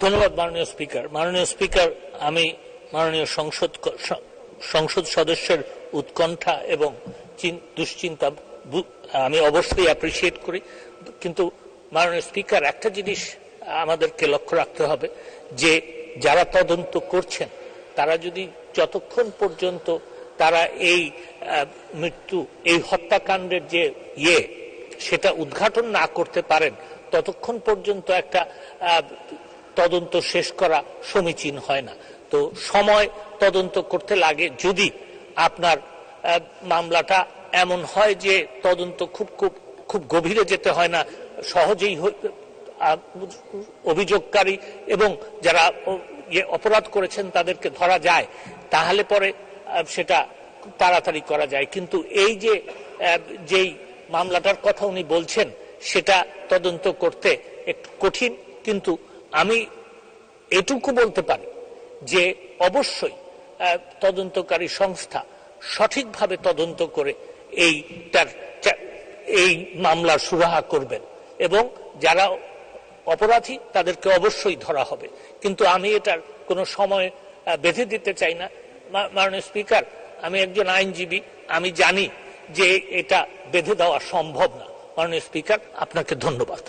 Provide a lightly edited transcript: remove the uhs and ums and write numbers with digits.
ধন্যবাদ মাননীয় স্পিকার, আমি মাননীয় সংসদ সদস্যের উৎকণ্ঠা এবং দুশ্চিন্তা আমি অবশ্যই অ্যাপ্রিসিয়েট করি, কিন্তু মাননীয় স্পিকার, একটা জিনিস আমাদেরকে লক্ষ্য রাখতে হবে যে যারা তদন্ত করছেন তারা যদি যতক্ষণ পর্যন্ত তারা এই এই হত্যাকাণ্ডের যে সেটা উদ্ঘাটন না করতে পারেন ততক্ষণ পর্যন্ত একটা তদন্ত শেষ করা সমীচীন হয় না। তো সময় তদন্ত করতে লাগে। যদি আপনার মামলাটা এমন হয় যে তদন্ত খুব গভীরে যেতে হয় না, সহজেই অভিযোগকারী এবং যারা অপরাধ করেছেন তাদেরকে ধরা যায়, তাহলে পরে সেটা তাড়াতাড়ি করা যায়। কিন্তু এই যেই মামলাটার কথা উনি বলছেন সেটা তদন্ত করতে একটু কঠিন, কিন্তু আমি এটুকু বলতে পারি যে অবশ্যই তদন্তকারী সংস্থা সঠিকভাবে তদন্ত করে এই মামলার সুরাহা করবেন এবং যারা অপরাধী তাদেরকে অবশ্যই ধরা হবে। কিন্তু আমি এটার কোনো সময় বেঁধে দিতে চাই না। মাননীয় স্পিকার, আমি একজন আইনজীবী, আমি জানি যে এটা বেঁধে দেওয়া সম্ভব না। মাননীয় স্পিকার, আপনাকে ধন্যবাদ।